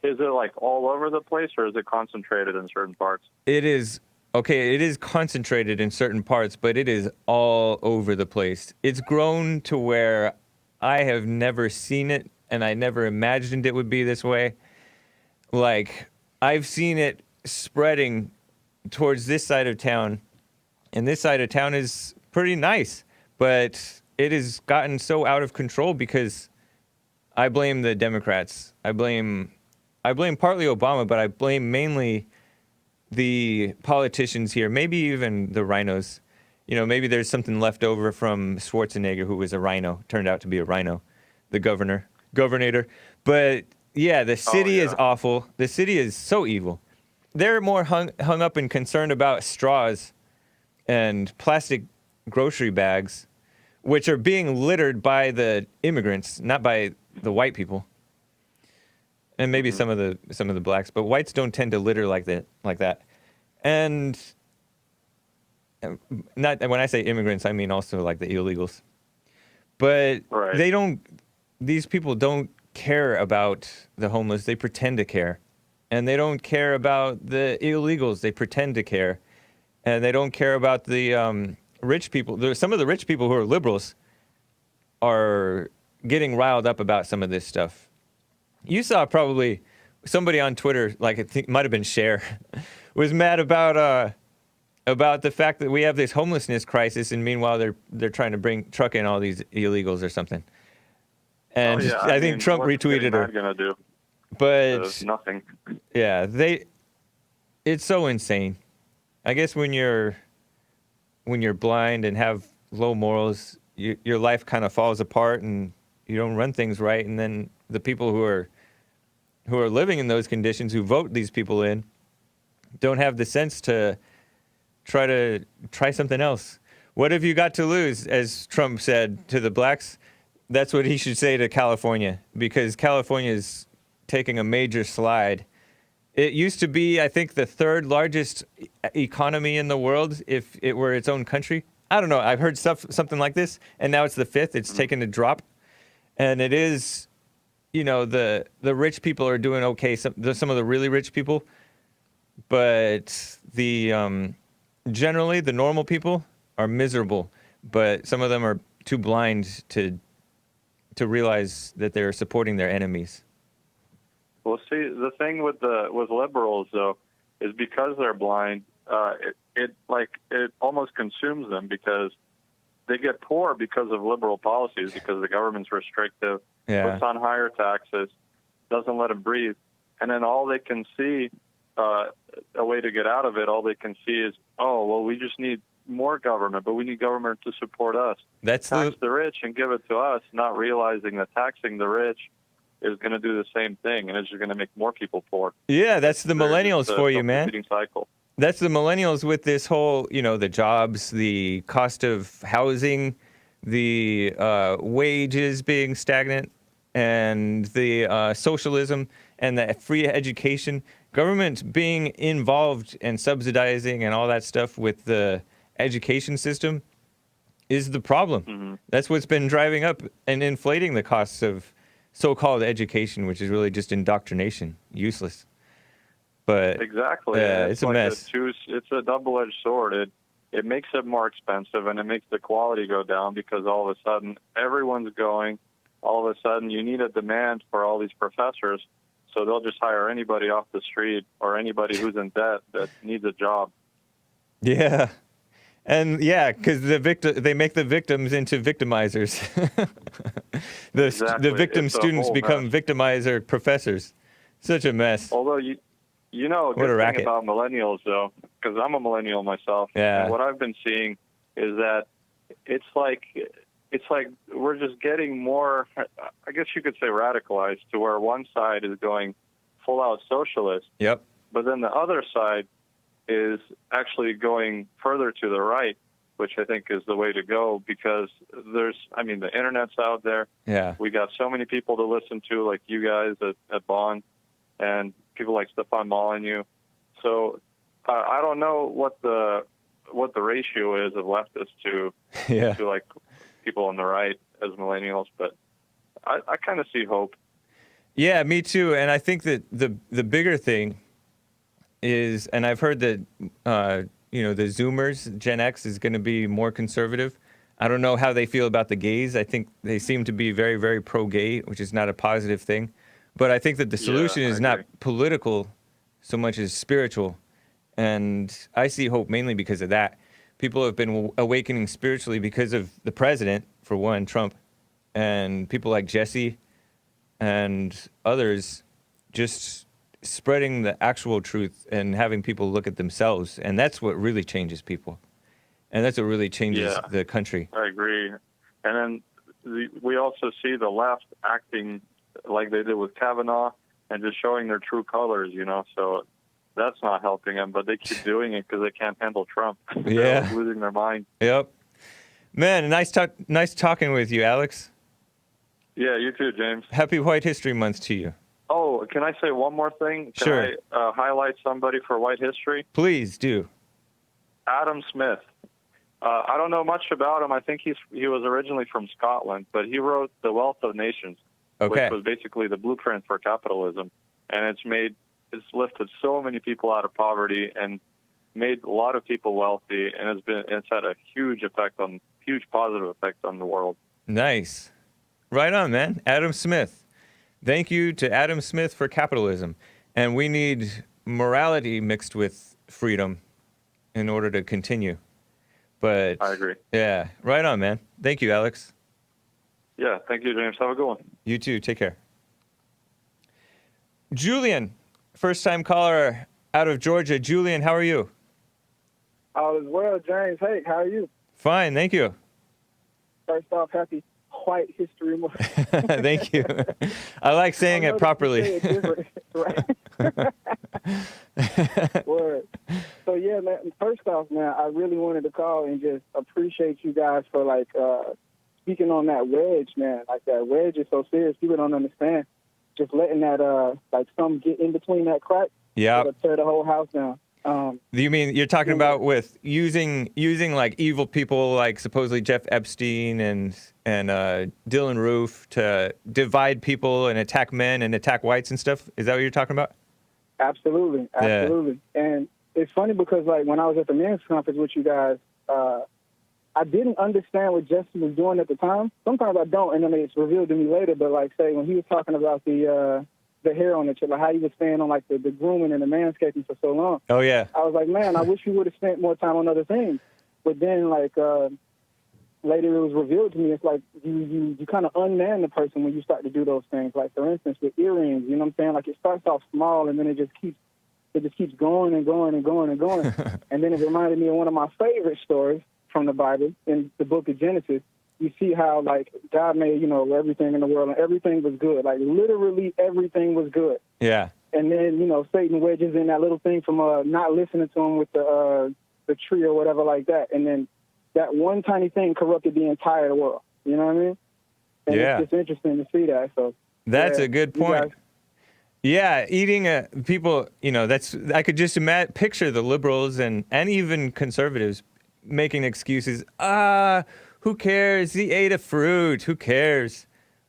Is it, like, all over the place, or is it concentrated in certain parts? It is. Okay, it is concentrated in certain parts, but it is all over the place. It's grown to where I have never seen it, and I never imagined it would be this way. Like, I've seen it spreading towards this side of town, and this side of town is pretty nice, but it has gotten so out of control because I blame the Democrats. I blame partly Obama, but I blame mainly the politicians here, maybe even the rhinos. Maybe there's something left over from Schwarzenegger, who was a rhino, turned out to be a rhino, the governor. But yeah, the city is awful. The city is so evil. They're more hung up and concerned about straws and plastic grocery bags, which are being littered by the immigrants, not by the white people. And maybe some of the blacks, but whites don't tend to litter like that. And not when I say immigrants, I mean also like the illegals. But these people don't care about the homeless. They pretend to care. And they don't care about the illegals. They pretend to care. And they don't care about the rich people. Some of the rich people who are liberals are getting riled up about some of this stuff. You saw probably somebody on Twitter, like I think might have been Cher, was mad about the fact that we have this homelessness crisis, and meanwhile they're trying to truck in all these illegals or something. And I think Trump retweeted her. Gonna do? But nothing. Yeah, it's so insane. I guess when you're blind and have low morals, your life kind of falls apart and you don't run things right, and then the people who are living in those conditions, who vote these people in, don't have the sense to try something else. What have you got to lose, as Trump said to the blacks? That's what he should say to California, because California is taking a major slide. It used to be, I think, the third largest economy in the world if it were its own country. I don't know. I've heard something like this, and now it's the fifth. It's taken a drop. And it is, the rich people are doing okay, some of the really rich people. But generally, the normal people are miserable. But some of them are too blind to realize that they're supporting their enemies. Well, see, the thing with liberals though is because they're blind, it almost consumes them, because they get poor because of liberal policies, because the government's restrictive, puts on higher taxes, doesn't let them breathe, and then all they can see, a way to get out of it, all they can see is, we just need more government, but we need government to support us. Tax the rich and give it to us, not realizing that taxing the rich is going to do the same thing, and it's just going to make more people poor. Yeah, that's the millennials for you, man. Cycle. That's the millennials with this whole, the jobs, the cost of housing, the wages being stagnant, and the socialism and the free education. Government being involved and subsidizing and all that stuff with the education system is the problem. Mm-hmm. That's what's been driving up and inflating the costs of so-called education, which is really just indoctrination, useless. But exactly, it's a mess. It's a double-edged sword. It makes it more expensive, and it makes the quality go down because all of a sudden everyone's going. All of a sudden you need a demand for all these professors, so they'll just hire anybody off the street or anybody who's in debt that needs a job. Yeah. And yeah, because they make the victims into victimizers. The victim students become victimizer professors. Such a mess. Although you know, a good thing about millennials, though, because I'm a millennial myself. Yeah. And what I've been seeing is that it's like we're just getting more, I guess you could say, radicalized to where one side is going full out socialist. Yep. But then the other side is actually going further to the right, which I think is the way to go because the internet's out there. Yeah. We got so many people to listen to, like you guys at Bond, and people like Stefan Molyneux. So I don't know what the ratio is of leftists to like people on the right as millennials, but I kind of see hope. Yeah, me too. And I think that the bigger thing is, and I've heard that the Zoomers, Gen X, is going to be more conservative. I don't know how they feel about the gays. I think they seem to be very, very pro-gay, which is not a positive thing. But I think that the solution is not political so much as spiritual. And I see hope mainly because of that. People have been awakening spiritually because of the president, for one, Trump, and people like Jesse and others just spreading the actual truth and having people look at themselves. And that's what really changes people. And that's what really changes the country. I agree. And then we also see the left acting like they did with Kavanaugh and just showing their true colors, so that's not helping them, but they keep doing it because they can't handle Trump. They're losing their mind. Yep. Man, nice talking with you, Alex. Yeah, you too, James. Happy White History Month to you. Oh, can I say one more thing? Can I highlight somebody for White History? Please do. Adam Smith. I don't know much about him. I think he was originally from Scotland, but he wrote The Wealth of Nations, which was basically the blueprint for capitalism. And it's lifted so many people out of poverty and made a lot of people wealthy, and it's had a huge positive effect on the world. Nice. Right on, man. Adam Smith. Thank you to Adam Smith for capitalism. And we need morality mixed with freedom in order to continue. But I agree. Yeah, right on, man. Thank you, Alex. Yeah, thank you, James. Have a good one. You too. Take care. Julian, first-time caller out of Georgia. Julian, how are you? All is well, James. Hake, how are you? Fine, thank you. First off, happy White History Month. Thank you. I like saying it properly. Word. So yeah, man, first off, man, I really wanted to call and just appreciate you guys for speaking on that wedge, man. Like that wedge is so serious, people don't understand. Just letting that some get in between that crack. Yeah. Tear the whole house down. You mean you're talking about with using like evil people like supposedly Jeff Epstein and Dylan Roof to divide people and attack men and attack whites and stuff? Is that what you're talking about? Absolutely. Yeah. And it's funny because when I was at the men's conference with you guys, I didn't understand what Jesse was doing at the time. Sometimes I don't, and then it's revealed to me later. But say when he was talking about the hair on the chip, how he was staying on the grooming and the manscaping for so long. Oh yeah. I was like, man, I wish you would have spent more time on other things. But then later it was revealed to me, it's like you kind of unman the person when you start to do those things. Like for instance with earrings, you know what I'm saying? It starts off small and then it just keeps going and going and going and going. And then it reminded me of one of my favorite stories from the Bible in the book of Genesis. You see how God made, everything in the world and everything was good. Literally everything was good. Yeah. And then, Satan wedges in that little thing from not listening to him with the tree or whatever like that. And then that one tiny thing corrupted the entire world. You know what I mean? And it's just interesting to see that. So that's a good point. Yeah, eating people, I could just picture the liberals and even conservatives making excuses. Who cares? He ate a fruit. Who cares?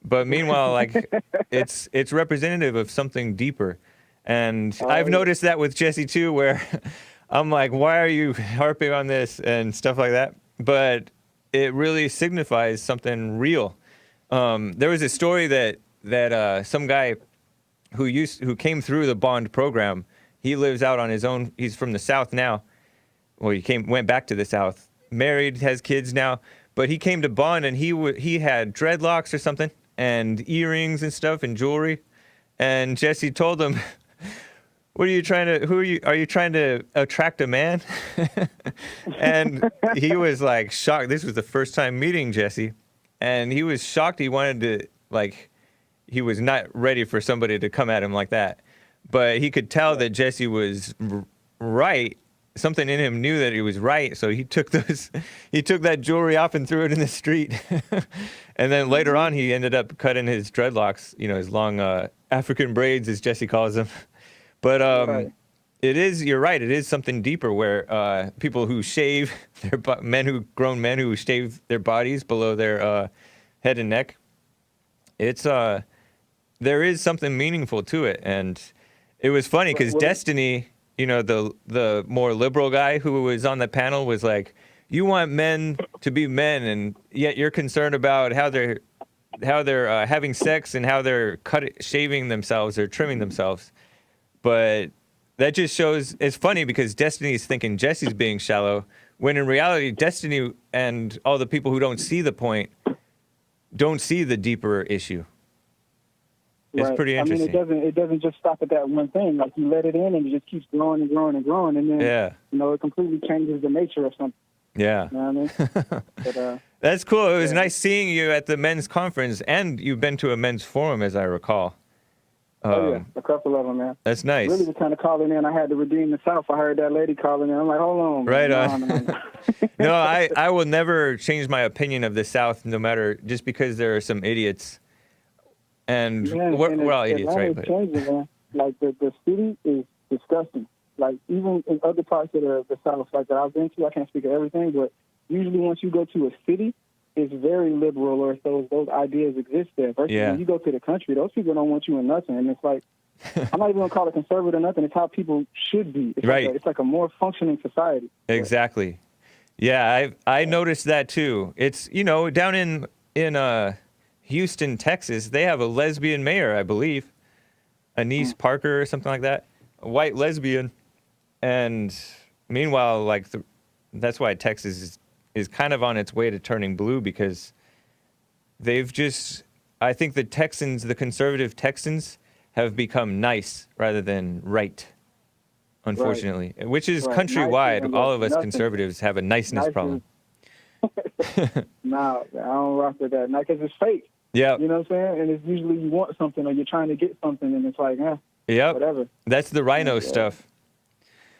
But meanwhile, like, it's representative of something deeper. And I've noticed that with Jesse too, where I'm like, why are you harping on this and stuff like that? But it really signifies something real. There was a story that some guy who came through the bond program, he lives out on his own. He's from the South now. Well, went back to the South, married, has kids now. But he came to bond, and he had dreadlocks or something, and earrings and stuff, and jewelry. And Jesse told him, "What are you trying to? Are you trying to attract a man?" And he was like shocked. This was the first time meeting Jesse, and he was shocked. He wanted to he was not ready for somebody to come at him like that. But he could tell that Jesse was right. Something in him knew that he was right, so he took that jewelry off and threw it in the street. And then later on, he ended up cutting his dreadlocks, his long African braids, as Jesse calls them. But you're right, it is something deeper where people who shave grown men who shave their bodies below their head and neck, there is something meaningful to it. And it was funny because Destiny, the more liberal guy who was on the panel was like, you want men to be men, and yet you're concerned about how they're having sex and how they're shaving themselves or trimming themselves. But that just shows, it's funny because Destiny's thinking Jesse's being shallow, when in reality, Destiny and all the people who don't see the point don't see the deeper issue. It's pretty interesting. I mean, it doesn't just stop at that one thing. Like, you let it in, and it just keeps growing and growing and growing, and then it completely changes the nature of something. Yeah. You know what I mean? But, that's cool. It was nice seeing you at the men's conference, and you've been to a men's forum, as I recall. A couple of them, man. That's nice. Really was kind of calling in. I had to redeem the South. I heard that lady calling in. I'm like, hold on. Right on. No, I will never change my opinion of the South, no matter, just because there are some idiots. And we're all idiots, right? But changing, man. Like, the city is disgusting. Like, even in other parts of the South, like that I've been to, I can't speak of everything, but usually once you go to a city, it's very liberal, or those ideas exist there. Versus when you go to the country, those people don't want you in nothing. And it's like, I'm not even going to call it conservative or nothing. It's how people should be. It's right. It's like a more functioning society. Exactly. Yeah, I noticed that too. It's, down in Houston, Texas, they have a lesbian mayor, I believe. Anise Parker or something like that. A white lesbian. And meanwhile, that's why Texas is kind of on its way to turning blue, because I think the conservative Texans have become nice rather than right, unfortunately. Right. Which is countrywide. Nice, all of us conservatives have a niceness problem. No, I don't rock with that. Not because it's fake. Yeah. You know what I'm saying? And it's usually you want something or you're trying to get something, and it's like, whatever. That's the rhino stuff.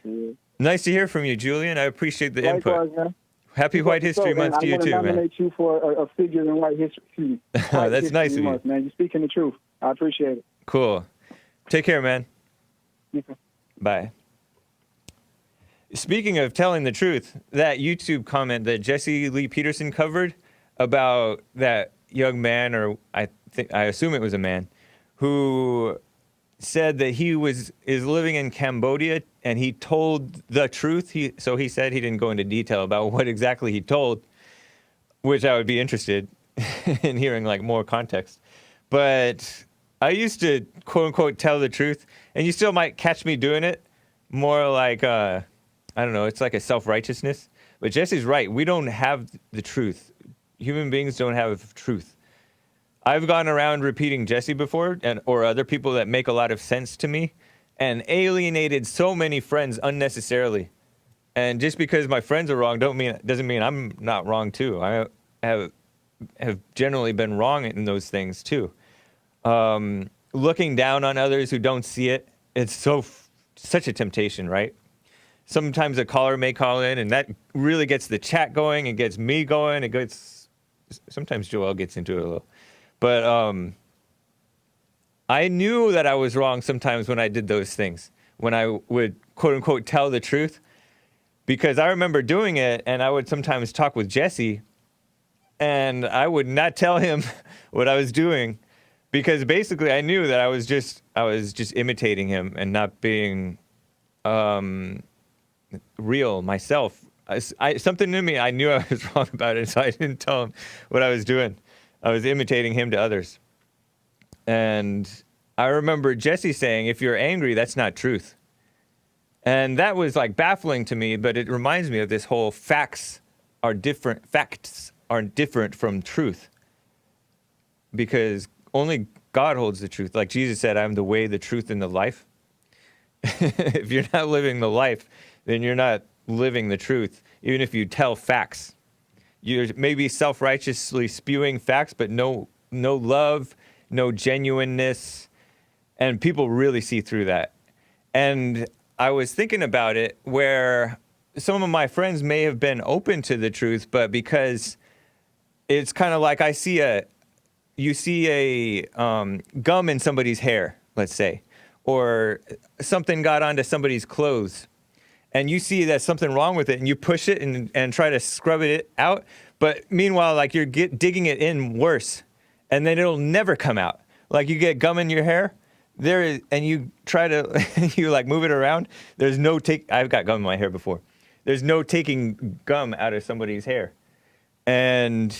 Yeah. Nice to hear from you, Julian. I appreciate the input. Man. Happy White History Month to you too, man. I'm going to nominate you for a figure in White History. That's nice of you, man. You're speaking the truth. I appreciate it. Cool. Take care, man. Okay. Bye. Speaking of telling the truth, that YouTube comment that Jesse Lee Peterson covered about that young man, or I assume it was a man, who said that he is living in Cambodia, and he told the truth. So he said he didn't go into detail about what exactly he told, which I would be interested in hearing more context. But I used to quote unquote tell the truth, and you still might catch me doing it more like I don't know. It's like a self-righteousness. But Jesse's right. We don't have the truth. Human beings don't have truth. I've gone around repeating Jesse before, or other people that make a lot of sense to me, and alienated so many friends unnecessarily. And just because my friends are wrong doesn't mean I'm not wrong too. I have generally been wrong in those things too. Looking down on others who don't see it, it's such a temptation, right? Sometimes a caller may call in, and that really gets the chat going. It gets me going. Sometimes Joel gets into it a little. But I knew that I was wrong sometimes when I did those things, when I would, quote unquote, tell the truth. Because I remember doing it, and I would sometimes talk with Jesse, And I would not tell him what I was doing because basically I knew that I was just imitating him and not being real myself. Something in me, I knew I was wrong about it, so I didn't tell him what I was doing. I was imitating him to others. And I remember Jesse saying, if you're angry, that's not truth. And that was like baffling to me, but it reminds me of this whole facts are different from truth. Because only God holds the truth. Like Jesus said, I'm the way, the truth, and the life. If you're not living the life, then you're not living the truth, even if you tell facts. You're maybe self-righteously spewing facts, but no love, no genuineness, and people really see through that. And I was thinking about it where some of my friends may have been open to the truth, but because it's kind of like you see a gum in somebody's hair, let's say, or something got onto somebody's clothes, and you see there's something wrong with it, and you push it and try to scrub it out, but meanwhile, like you're digging it in worse, and then it'll never come out. Like you get gum in your hair, and you try to you like move it around. There's no I've got gum in my hair before. There's no taking gum out of somebody's hair, and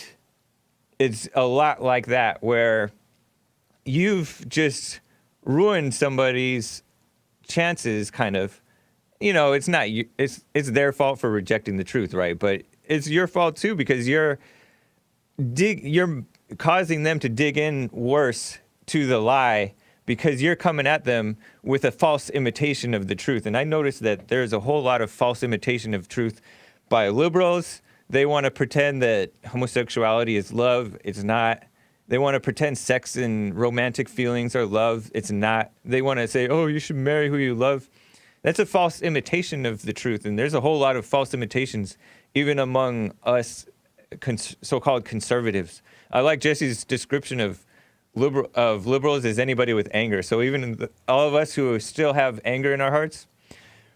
it's a lot like that where you've just ruined somebody's chances, kind of. You know, it's not you. It's their fault for rejecting the truth, right? But it's your fault too because you're causing them to dig in worse to the lie because you're coming at them with a false imitation of the truth. And I noticed that there's a whole lot of false imitation of truth by liberals. They want to pretend that homosexuality is love. It's not. They want to pretend sex and romantic feelings are love. It's not. They want to say, oh, you should marry who you love. That's a false imitation of the truth. And there's a whole lot of false imitations, even among us so-called conservatives. I like Jesse's description of liberals as anybody with anger. So even all of us who still have anger in our hearts,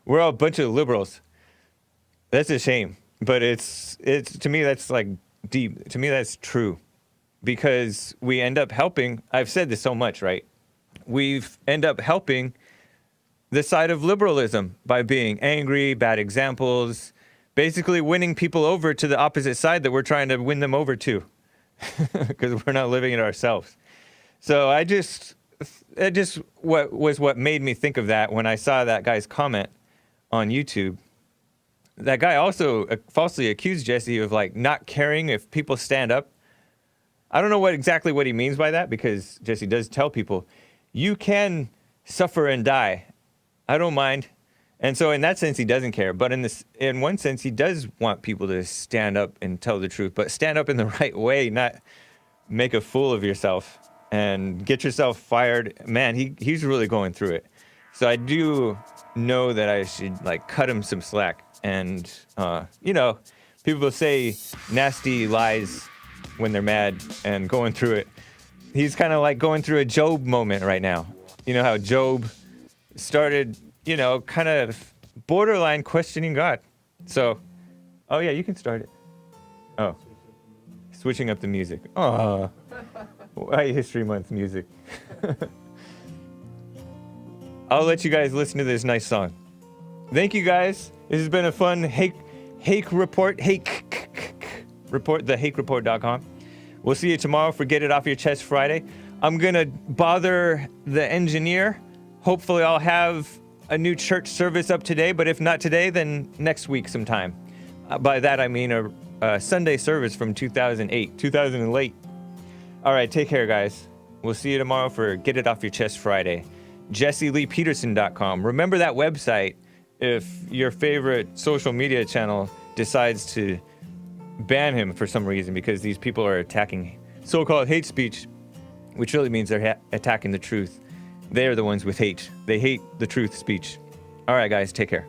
we're all a bunch of liberals. That's a shame. But it's to me, that's like deep. To me, that's true. Because we end up helping. I've said this so much, right? We've end up helping the side of liberalism by being angry, bad examples, basically winning people over to the opposite side that we're trying to win them over to because we're not living it ourselves. So what made me think of that when I saw that guy's comment on YouTube. That guy also falsely accused Jesse of like not caring if people stand up. I don't know exactly what he means by that because Jesse does tell people you can suffer and die. I don't mind. And so in that sense, he doesn't care. But in one sense, he does want people to stand up and tell the truth, but stand up in the right way, not make a fool of yourself and get yourself fired. Man, he's really going through it. So I do know that I should like cut him some slack. And, people say nasty lies when they're mad and going through it. He's kind of like going through a Job moment right now. You know how Job started, kind of borderline questioning God. So, oh yeah, you can start it. Oh, switching up the music. Oh, White History Month music. I'll let you guys listen to this nice song. Thank you guys. This has been a fun Hake report. Hake report, thehakereport.com. We'll see you tomorrow for Get It Off Your Chest Friday. I'm going to bother the engineer. Hopefully I'll have a new church service up today, but if not today, then next week sometime. By that I mean a Sunday service from 2008. All right, take care, guys. We'll see you tomorrow for Get It Off Your Chest Friday. JesseLeePeterson.com. Remember that website if your favorite social media channel decides to ban him for some reason because these people are attacking so-called hate speech, which really means they're attacking the truth. They're the ones with hate. They hate the truth speech. All right, guys, take care.